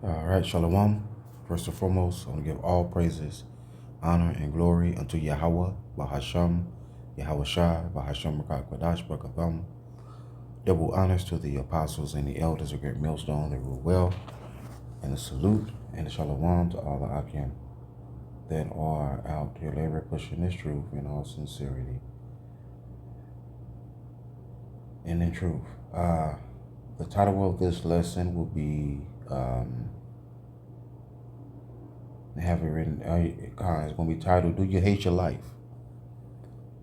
All right, Shalom. First and foremost, I want to give all praises, honor, and glory unto Yahweh, Bahasham, Yahweh Shai, Bahasham Rakak Kwadash, Barakatham. Double honors to the apostles and the elders of Great Millstone that rule well, and a salute and a shalom to all the Akim that are out here labor pushing this truth in all sincerity and in truth. The title of this lesson will be have it written. It's going to be titled, "Do You Hate Your Life?"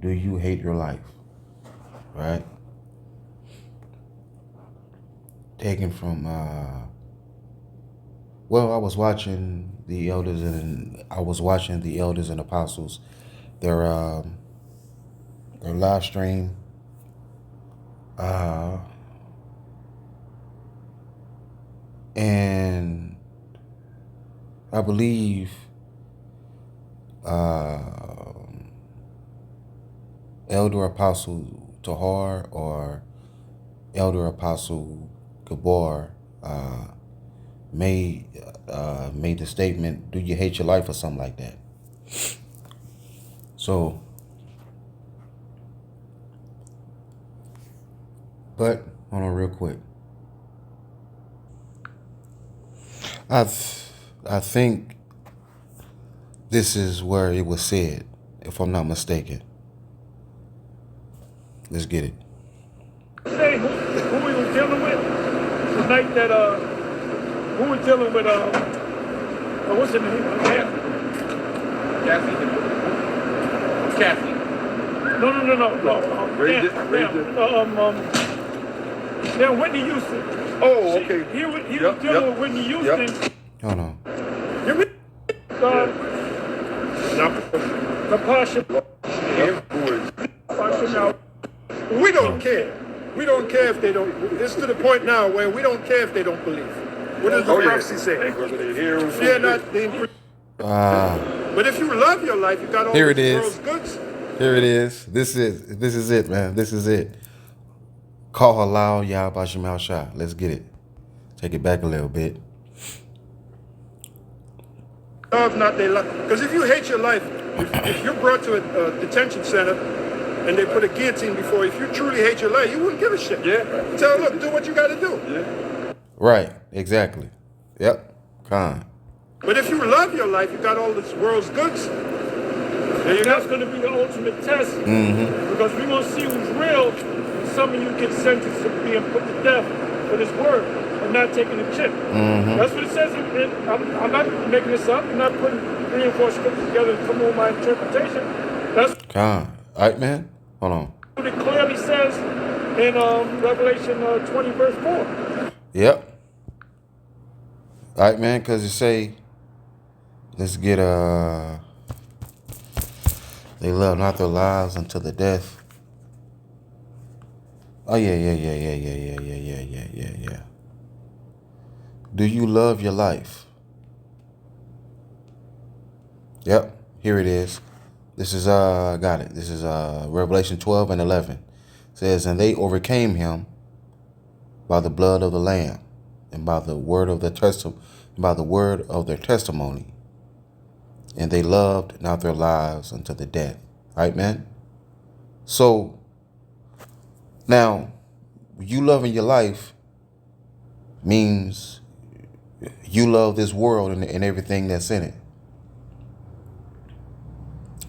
Do you hate your life? Right? Taken from, I was watching the elders and apostles, their live stream, and I believe Elder Apostle Tahar or Elder Apostle Gabor made the statement, "Do you hate your life?" or something like that. So, but hold on real quick. I think this is where it was said, if I'm not mistaken. Let's get it. Say who we was dealing with the night that who was dealing with what's her name? Kathy. No. Whitney Houston. Oh, okay. He was dealing with Whitney Houston. Hold on. Natasha. We don't care. We don't care if they don't. It's to the point now where we don't care if they don't believe. What does the prophecy say? Fear not the but if you love your life, you got all Here the it world's is. goods. Here it is. This is it, man. This is it. Call halal Yah Bashimal Shah. Let's get it. Take it back a little bit. Love not their life. Because if you hate your life, if you're brought to a detention center and they put a guillotine before you, if you truly hate your life, you wouldn't give a shit. Yeah. Tell them, look, do what you got to do. Yeah. Right. Exactly. Yep. Khan. But if you love your life, you got all this world's goods. That's going to be the ultimate test. Because we're going to see who's real. And some of you get sentenced to being put to death for this word and not taking a chip. That's what it says. I'm not making this up. I'm not putting 3 and 4 scriptures together to come on my interpretation. That's Khan. All right, man. Hold on. what it clearly says in Revelation 20, verse 4. Yep. All right, man, because it say, let's get they love not their lives unto the death. Oh, yeah. Do you love your life? Yep, here it is. This is, got it. This is Revelation 12 and 11. It says, "And they overcame him by the blood of the Lamb and by the word of their testimony. And they loved not their lives unto the death." Right, man? So, now, you loving your life means you love this world and everything that's in it.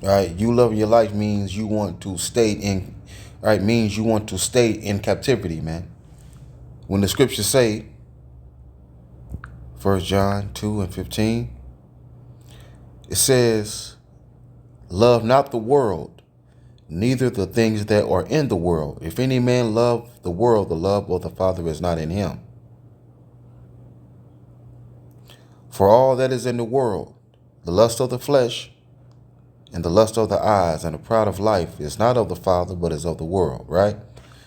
All right, you loving your life means you want to stay in. Right, means you want to stay in captivity, man. When the scriptures say, 1 John 2 and 15, it says, "Love not the world, neither the things that are in the world. If any man love the world, the love of the Father is not in him. For all that is in the world, the lust of the flesh, and the lust of the eyes, and the pride of life is not of the Father, but is of the world." Right?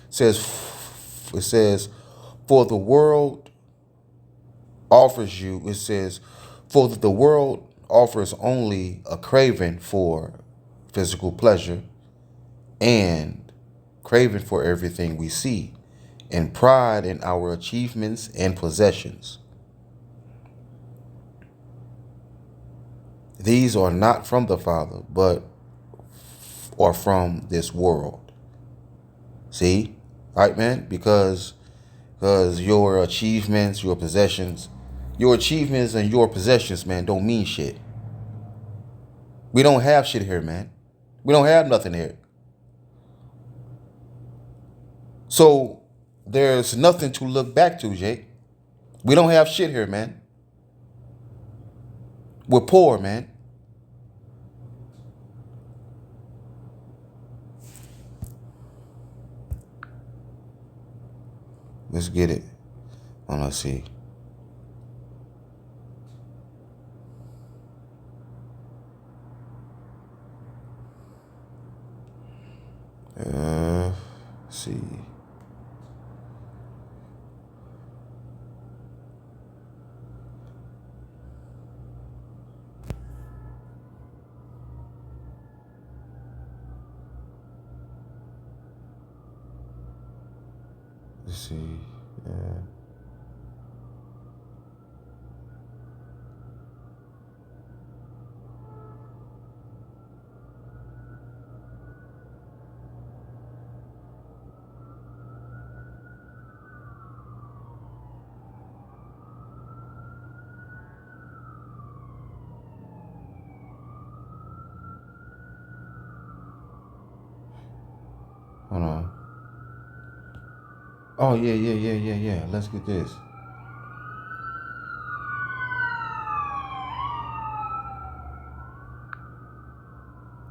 It says, for the world offers you, it says, for the world offers only a craving for physical pleasure and craving for everything we see, and pride in our achievements and possessions. these are not from the Father, but are from this world. See? Right, man? Because your achievements, your possessions, and your possessions, man, don't mean shit. We don't have shit here, man. We don't have nothing here. So there's nothing to look back to, Jake. We don't have shit here, man. We're poor, man. Let's get it. Let's see. Let's see. Let's see. Hold on. Oh, yeah. Let's get this.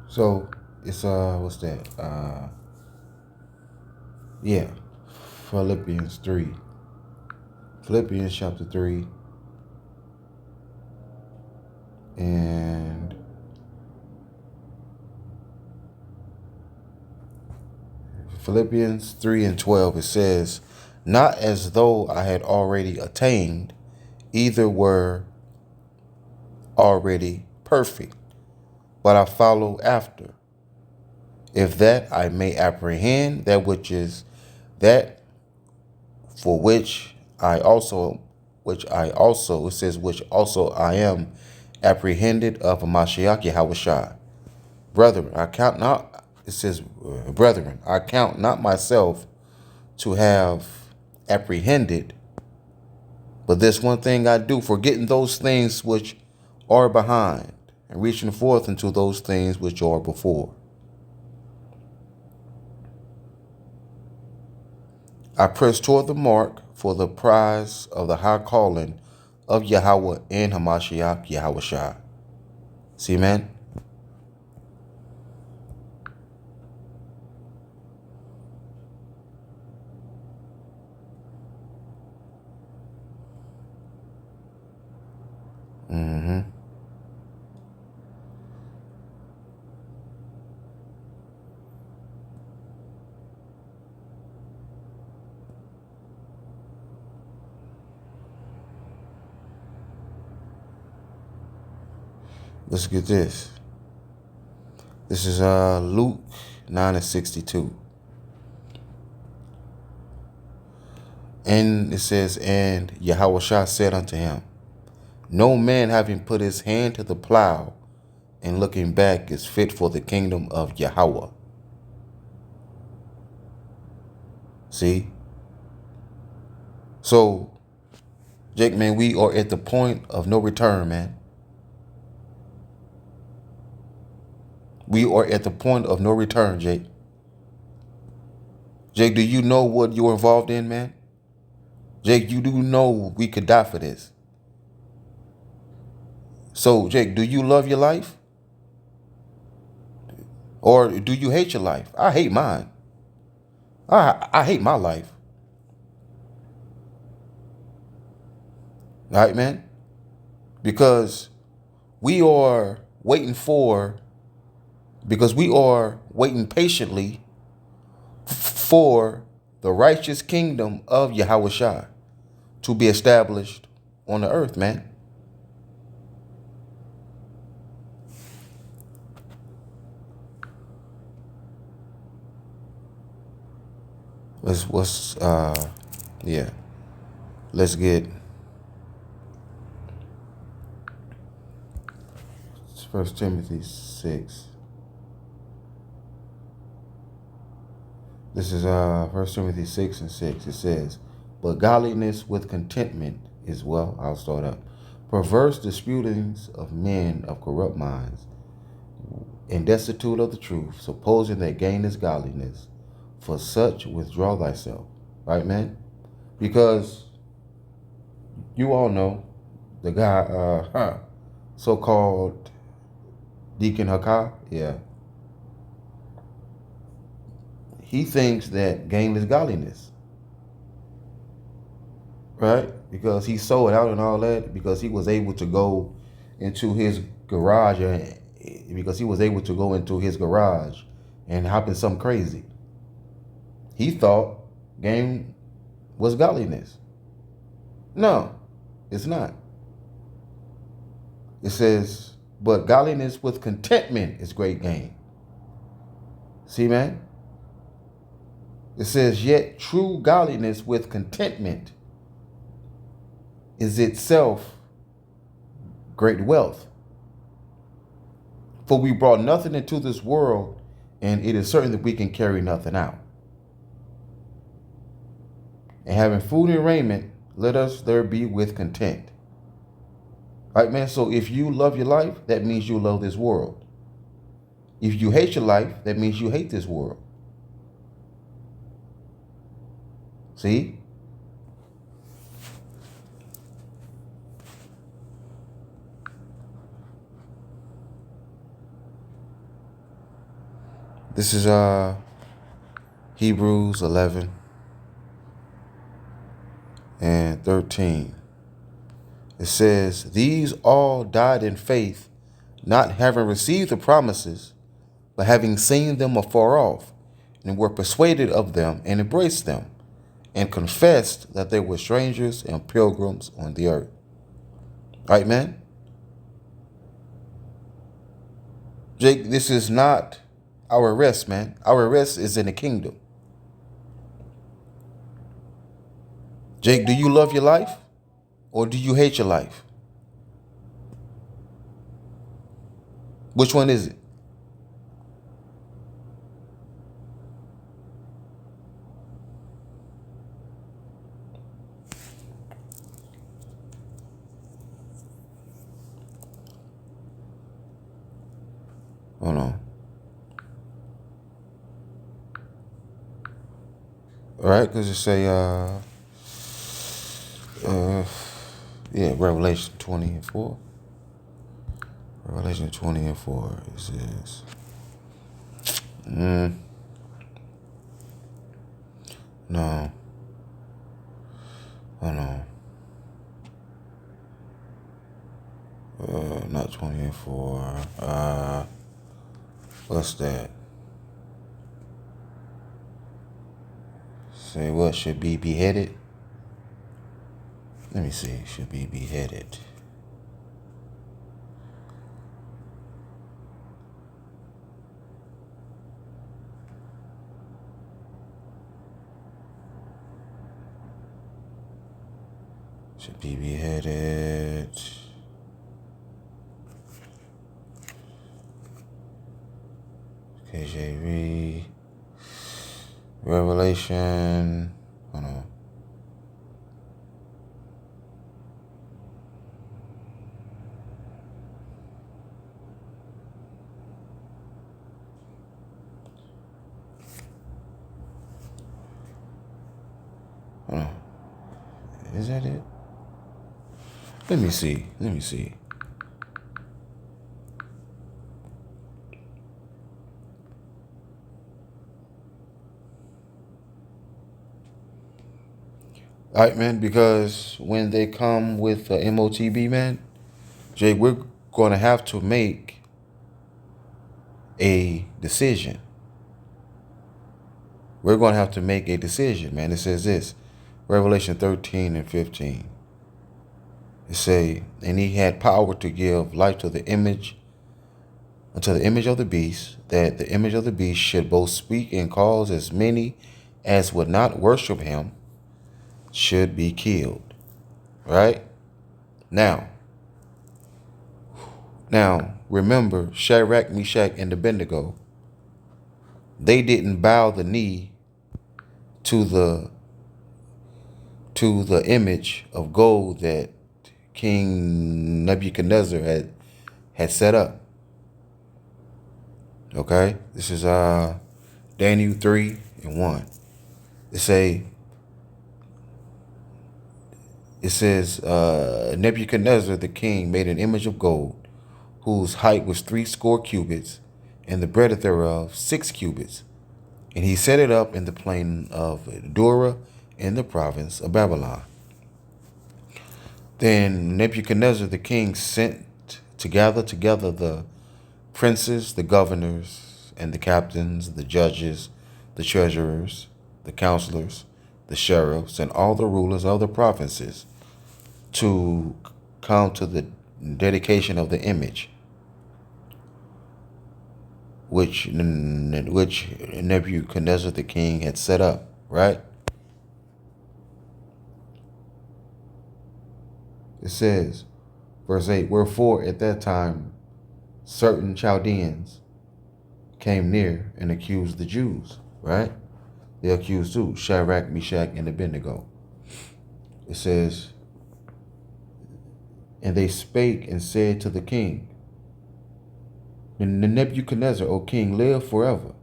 So it's what's that? Yeah. Philippians 3. Philippians chapter 3. And Philippians 3:12, it says, not as though I had already attained, either were already perfect, but I follow after, if that I may apprehend that which is that for which I also, it says, which also I am apprehended of Mashiach Yahushua. Brethren, I count not, it says, brethren, I count not myself to have apprehended, but this one thing I do, forgetting those things which are behind, and reaching forth into those things which are before. I press toward the mark for the prize of the high calling of Yahweh in Hamashiach Yahushua. See, man? Let's get this. This is Luke 9:62. And it says, and Yahushua said unto him, no man having put his hand to the plow and looking back is fit for the kingdom of Yahweh. See? So, Jake, man, we are at the point of no return, man. We are at the point of no return, Jake. Jake, do you know what you're involved in, man? Jake, you do know we could die for this. So, Jake, do you love your life? Or do you hate your life? I hate mine. I hate my life. All right, man? Because we are waiting patiently for the righteous kingdom of Yahushua to be established on the earth, man. Let's get 1 Timothy 6. This is 1 Timothy 6 and 6. It says, but godliness with contentment is, well, I'll start up. Perverse disputings of men of corrupt minds, and destitute of the truth, supposing that gain is godliness. For such withdraw thyself. Right, man? Because you all know the guy, so-called Deacon Hakah, yeah. He thinks that gain is godliness. Right? Because he sold out and all that, because he was able to go into his garage, and hop in something crazy. He thought gain was godliness. No, it's not. It says, but godliness with contentment is great gain. See, man? It says, yet true godliness with contentment is itself great wealth. For we brought nothing into this world, and it is certain that we can carry nothing out. And having food and raiment, let us there be with content. Right, man? So if you love your life, that means you love this world. If you hate your life, that means you hate this world. See? This is Hebrews 11 and 13. It says, these all died in faith, not having received the promises, but having seen them afar off, and were persuaded of them, and embraced them, and confessed that they were strangers and pilgrims on the earth. Right, man? Jake, this is not our rest, man. Our rest is in the kingdom. Jake, do you love your life, or do you hate your life? Which one is it? Hold on. All right, because it say, Revelation 20 and 4. Revelation 20 and 4. It says, no. Hold on. Not 20 and 4. What's that? Say what? Should be beheaded? Let me see. Should be beheaded. Should be beheaded. KJV. Revelation. Hold on. Hold on. Is that it? Let me see. All right, man, because when they come with MOTB, man, Jay, we're going to have to make a decision. We're going to have to make a decision, man. It says this, Revelation 13 and 15. It say, and he had power to give life to the image, unto the image of the beast, that the image of the beast should both speak and cause as many as would not worship him should be killed. Right? Now, Now, remember, Shadrach, Meshach, and Abednego, they didn't bow the knee to the image of gold that King Nebuchadnezzar had set up. Okay, this is Daniel 3:1. It says Nebuchadnezzar the king made an image of gold, whose height was 60 cubits, and the breadth thereof 6 cubits. And he set it up in the plain of Dura in the province of Babylon. Then Nebuchadnezzar the king sent to gather together the princes, the governors, and the captains, the judges, the treasurers, the counselors, the sheriffs, and all the rulers of the provinces to come to the dedication of the image which Nebuchadnezzar the king had set up, right? It says, verse 8, wherefore at that time certain Chaldeans came near and accused the Jews, right? They accused who? Shadrach, Meshach, and Abednego. It says, and they spake and said to the king, Nebuchadnezzar, O king, live forever.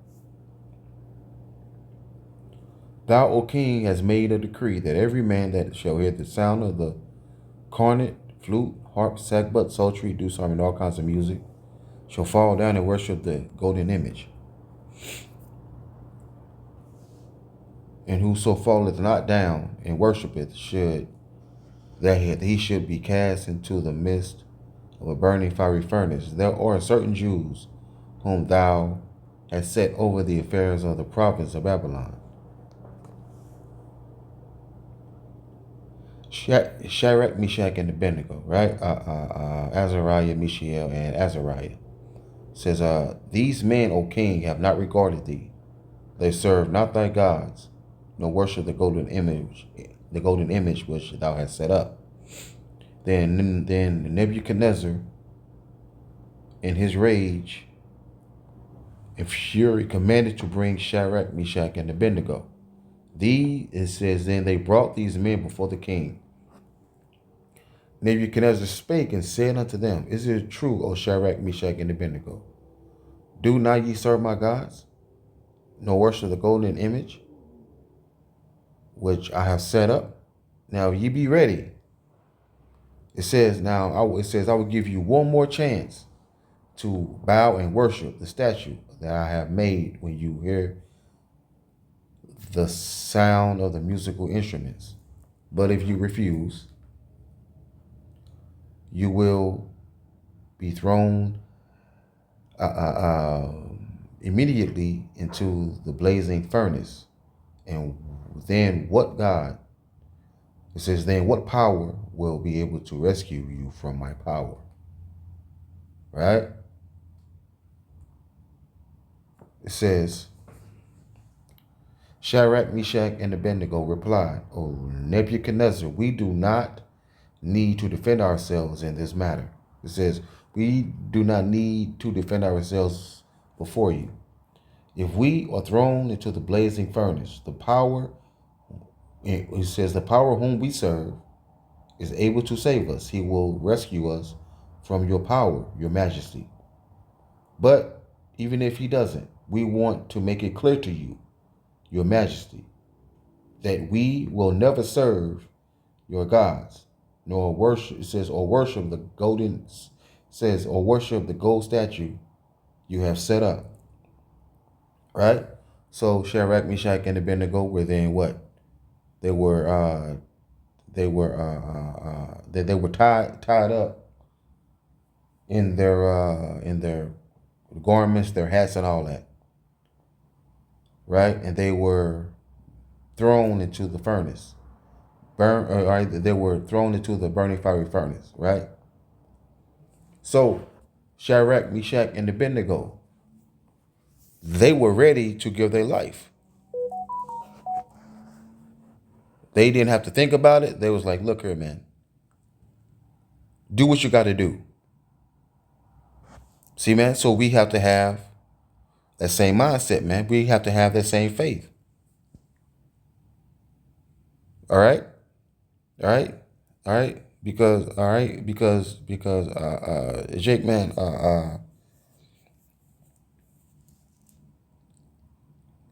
Thou, O king, hast made a decree that every man that shall hear the sound of the cornet, flute, harp, sackbut, psaltery, dulcimer, and all kinds of music shall fall down and worship the golden image. And whoso falleth not down and worshipeth he should be cast into the midst of a burning fiery furnace. There are certain Jews whom thou hast set over the affairs of the province of Babylon. Shadrach, Meshach, and Abednego, right? Azariah, Mishael, and Azariah. Says, these men, O king, have not regarded thee. They serve not thy gods, nor worship the golden image which thou hast set up. Then Nebuchadnezzar, in his rage and fury, commanded to bring Shadrach, Meshach, and Abednego. It says, then they brought these men before the king. Nebuchadnezzar spake and said unto them, is it true, O Shadrach, Meshach, and Abednego? Do not ye serve my gods, nor worship the golden image which I have set up? Now ye be ready. It says, I will give you one more chance to bow and worship the statue that I have made when you hear the sound of the musical instruments. But if you refuse, you will be thrown immediately into the blazing furnace. And then what God? It says, then what power will be able to rescue you from my power? Right? It says, Shadrach, Meshach, and Abednego replied, O Nebuchadnezzar, we do not need to defend ourselves in this matter. It says, we do not need to defend ourselves before you. If we are thrown into the blazing furnace, it says, the power whom we serve is able to save us. He will rescue us from your power, your majesty. But even if he doesn't, we want to make it clear to you, your majesty, that we will never serve your gods, nor worship, it says, or worship the or worship the gold statue you have set up. Right? So Shadrach, Meshach, and Abednego were then what? They were tied up in their garments, their hats, and all that. Right? And they were thrown into the furnace. They were thrown into the burning fiery furnace, right? So Shadrach, Meshach, and Abednego, they were ready to give their life. They didn't have to think about it. They was like, look here, man. Do what you got to do. See, man. So we have to have that same mindset, man. We have to have that same faith. All right. All right. All right. Because Jake, man,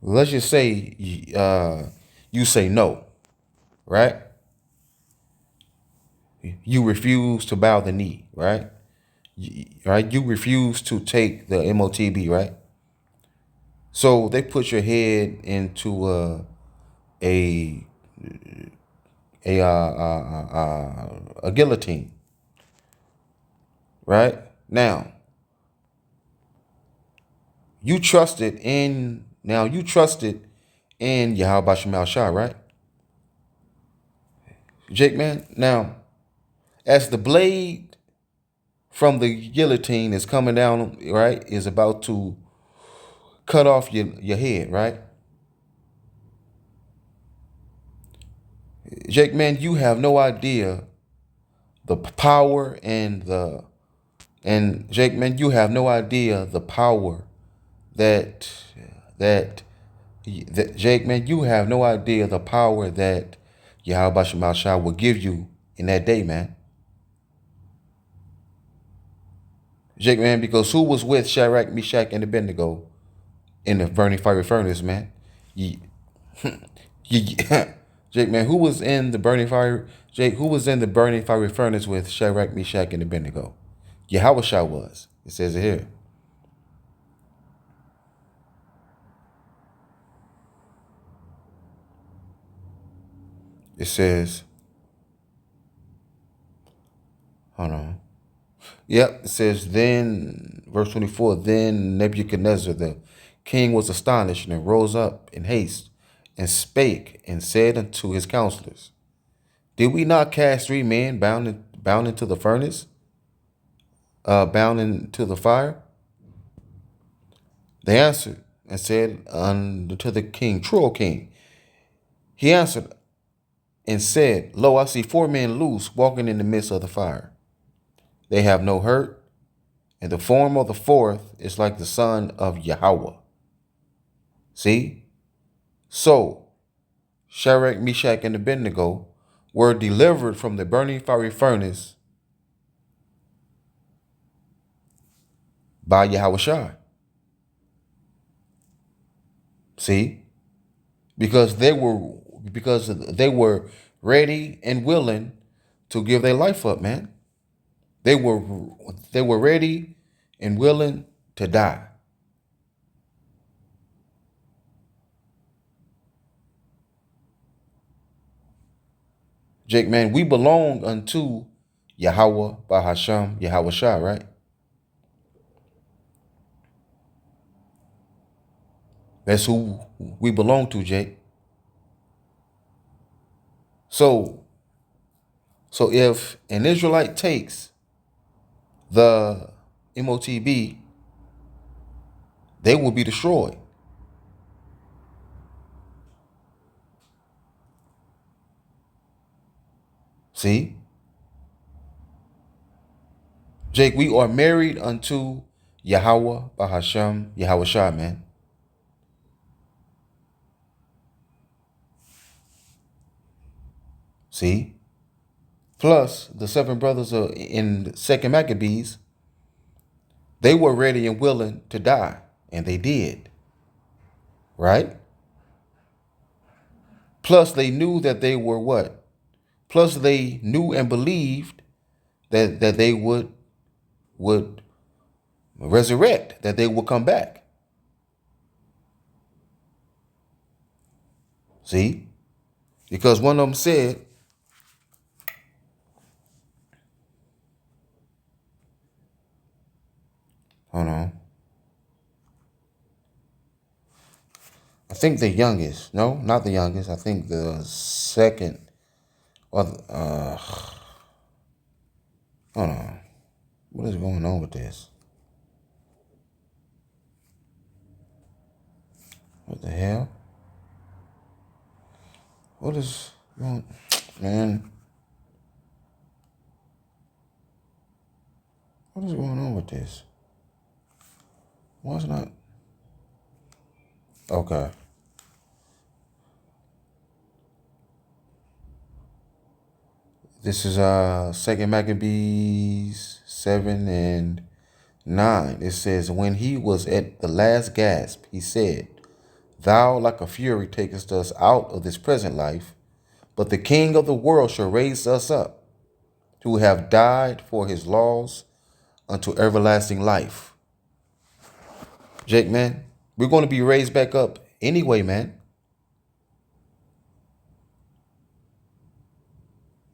let's just say you say no, right? You refuse to bow the knee, right? Right? You refuse to take the MOTB, right? So they put your head into a a guillotine, right? Now you trusted in Yahweh Shemal Shah, right? Jake, man. Now, as the blade from the guillotine is coming down, right, is about to cut off your head, right? Jake, man, you have no idea the power and Jake, man, you have no idea the power that that Jake, man, you have no idea the power that Yahweh Shemal Shah will give you in that day, man. Jake, man, because who was with Shadrach, Meshach, and Abednego in the burning fiery furnace, man? Ye, ye, Jake, man, who was in the burning fire? Jake, who was in the burning fiery furnace with Shadrach, Meshach, and Abednego? Yahweh Shah was. It says it here. It says, hold on. Yep, it says, then, verse 24, then Nebuchadnezzar the king was astonished and rose up in haste and spake and said unto his counselors, did we not cast 3 men bound into the furnace, bound into the fire? They answered and said unto the king, true, O king. He answered and said, lo, I see 4 men loose walking in the midst of the fire. They have no hurt, and the form of the 4th is like the son of Yahweh. See? So, Shadrach, Meshach, and Abednego were delivered from the burning fiery furnace by Yahweh Shai. See? Because they were ready and willing to give their life up, man. They were ready and willing to die. Jake, man, we belong unto Yahweh Bahasham, Yahweh Shah, right? That's who we belong to, Jake. So if an Israelite takes the MOTB, they will be destroyed. See? Jake, we are married unto Yahweh Bahasham, Yahweh Shah, man. See? Plus, the 7 brothers in 2nd Maccabees, they were ready and willing to die, and they did. Right? Plus, they knew that they were what? Plus, they knew and believed that they would resurrect, that they would come back. See? Because one of them said, hold on. I think the youngest. No, not the youngest. I think the second. Or hold on. What is going on with this? What the hell? What is going, man? What is going on with this? Was not? Okay. This is Second Maccabees 7:9. It says, when he was at the last gasp, he said, "Thou like a fury takest us out of this present life, but the King of the world shall raise us up, who have died for his laws unto everlasting life." Jake, man, we're going to be raised back up anyway, man.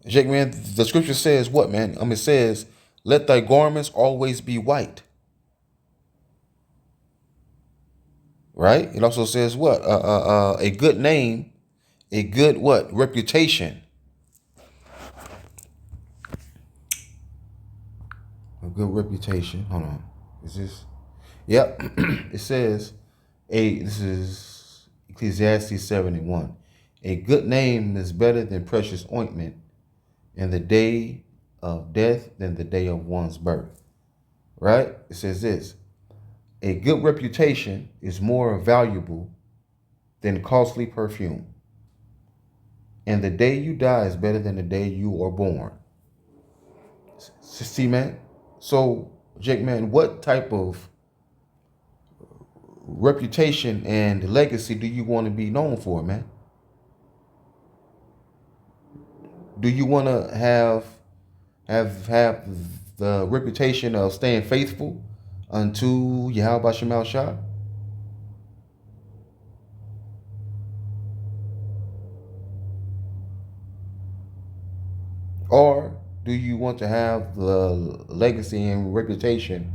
Jake, man, the scripture says what, man? It says, "Let thy garments always be white." Right? It also says what? A good name, a good what? Reputation. A good reputation. Hold on. Is this? Yep. It says, this is Ecclesiastes 7:1. A good name is better than precious ointment, in the day of death than the day of one's birth. Right? It says this. A good reputation is more valuable than costly perfume. And the day you die is better than the day you are born. See, man? So, Jake, man, what type of reputation and legacy do you want to be known for, man? Do you want to have the reputation of staying faithful unto Yahweh Shemal Shah? Or do you want to have the legacy and reputation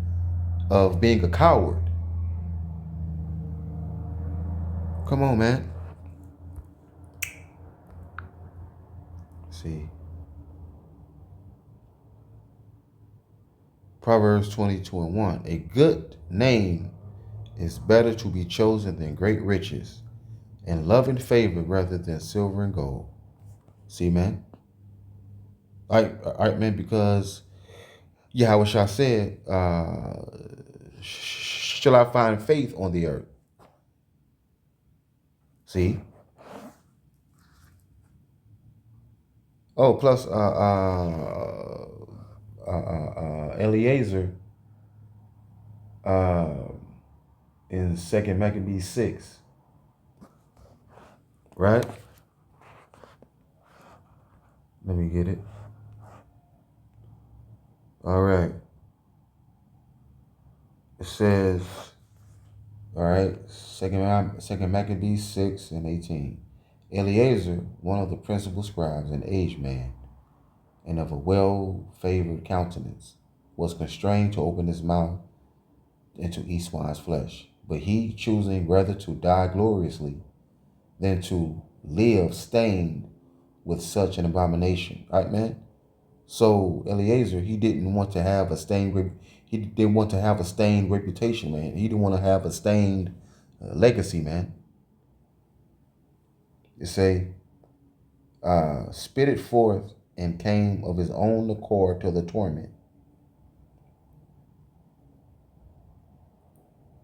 of being a coward? Come on, man. Let's see. Proverbs 22:1. A good name is better to be chosen than great riches, and love and favor rather than silver and gold. See, man? All right, man, because Yahweh Shah said, shall I find faith on the earth? See? Oh, plus Eliezer in 2nd Maccabees 6. Right? Let me get it. All right. It says, all right, Second Maccabees 6:18. Eliezer, one of the principal scribes, an aged man, and of a well-favored countenance, was constrained to open his mouth and to eat swine's flesh. But he, choosing rather to die gloriously than to live stained with such an abomination. All right, man? So Eliezer, he didn't want to have a stained reputation, man. He didn't want to have a stained legacy, man. It say, spit it forth and came of his own accord to the torment.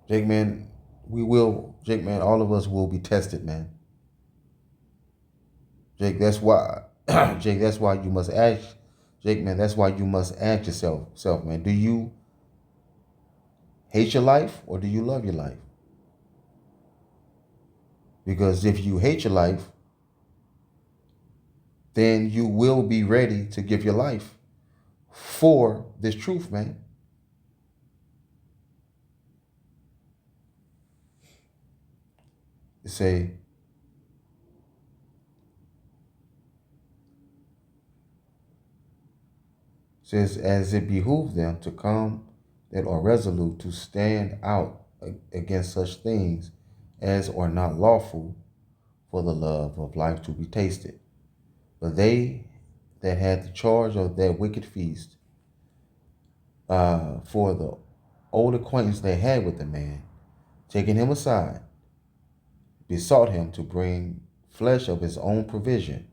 Jake, man, all of us will be tested, man. Jake, that's why, that's why you must ask, Jake, man, that's why you must ask yourself, man, do you hate your life or do you love your life? Because if you hate your life, then you will be ready to give your life for this truth, man. It says, as it behooved them to come that are resolute to stand out against such things as are not lawful for the love of life to be tasted. But they that had the charge of that wicked feast, for the old acquaintance they had with the man, taking him aside, besought him to bring flesh of his own provision,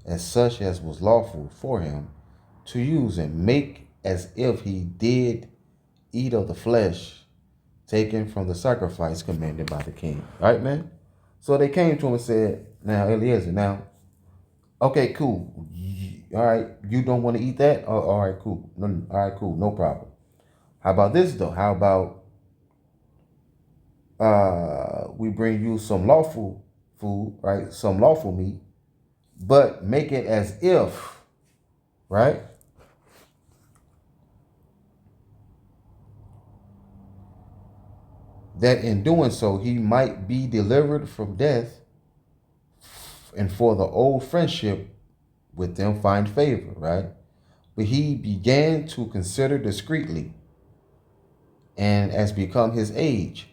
as such as was lawful for him to use, and make as if he did eat of the flesh, taken from the sacrifice commanded by the king. All right, man? So they came to him and said, now, Eliezer, now, okay, cool. All right, you don't want to eat that? Oh, all right, cool. No, all right, cool. No problem. How about this, though? How about we bring you some lawful food, right? Some lawful meat, but make it as if, right? That in doing so, he might be delivered from death, and for the old friendship with them find favor, right? But he began to consider discreetly, and as become his age,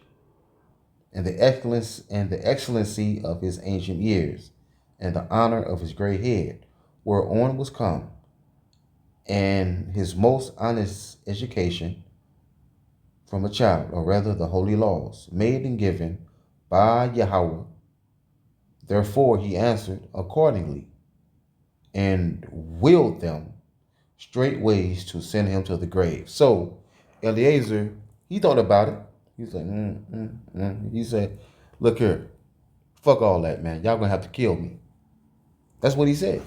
and the excellency of his ancient years, and the honor of his gray head, whereon was come, and his most honest education from a child, or rather the holy laws, made and given by Yahweh. Therefore he answered accordingly, and willed them straightways to send him to the grave. So Eliezer, he thought about it. He's like, He said, look here, fuck all that, man. Y'all gonna have to kill me. That's what he said.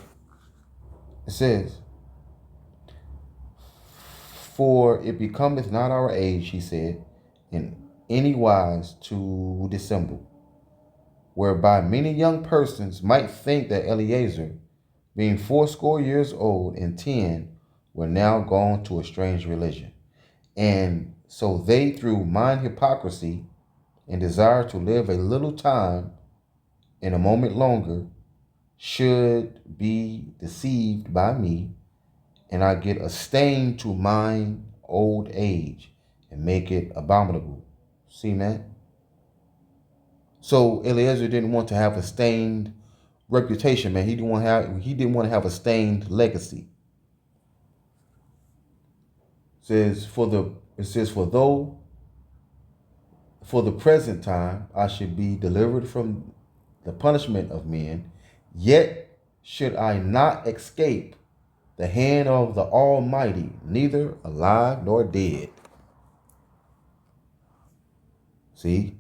It says, for it becometh not our age, he said, in any wise to dissemble, whereby many young persons might think that Eliezer, being 80 years old and 10, were now gone to a strange religion. And so they, through mine hypocrisy and desire to live a little time and a moment longer, should be deceived by me, and I get a stain to mine old age and make it abominable. See, man? So Eliezer didn't want to have a stained reputation, man. He didn't want to have a stained legacy. It says for the present time I should be delivered from the punishment of men, yet should I not escape the hand of the Almighty, neither alive nor dead. See?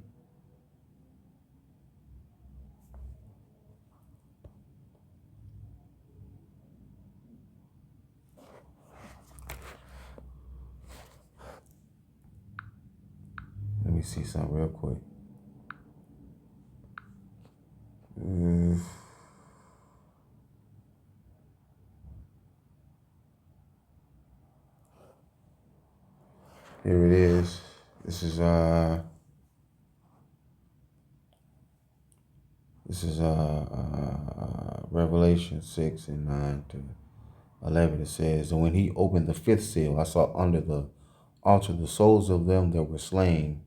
Let me see something real quick. Here it is. This is Revelation 6 and 9 to 11. It says, and when he opened the fifth seal, I saw under the altar the souls of them that were slain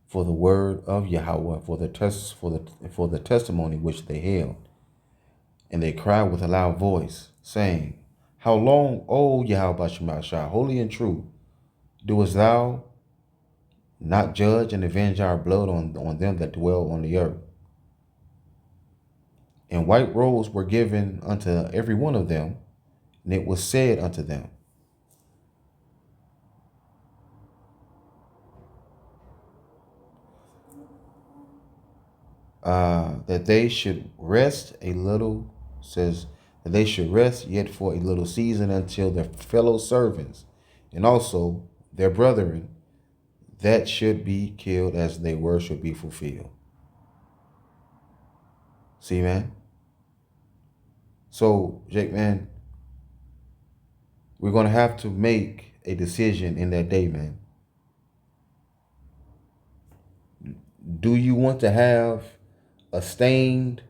for the word of Yahweh, for the testimony which they held. And they cried with a loud voice, saying, how long, O Yahweh Shemashah, holy and true, doest thou not judge and avenge our blood on them that dwell on the earth? And white robes were given unto every one of them, and it was said unto them, that they should rest a little, says that they should rest yet for a little season until their fellow servants and also their brethren that should be killed as they were should be fulfilled. See, man? So, Jake, man, we're going to have to make a decision in that day, man. Do you want to have a stained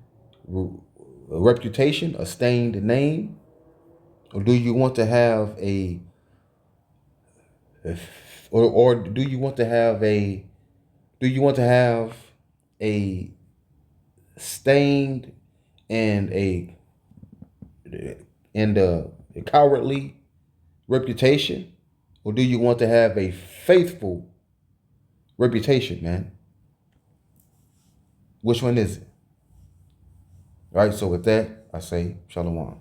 reputation, a stained name? Or do you want to have a stained and a cowardly reputation? Or do you want to have a faithful reputation, man? Which one is it? All right, so with that, I say shalom.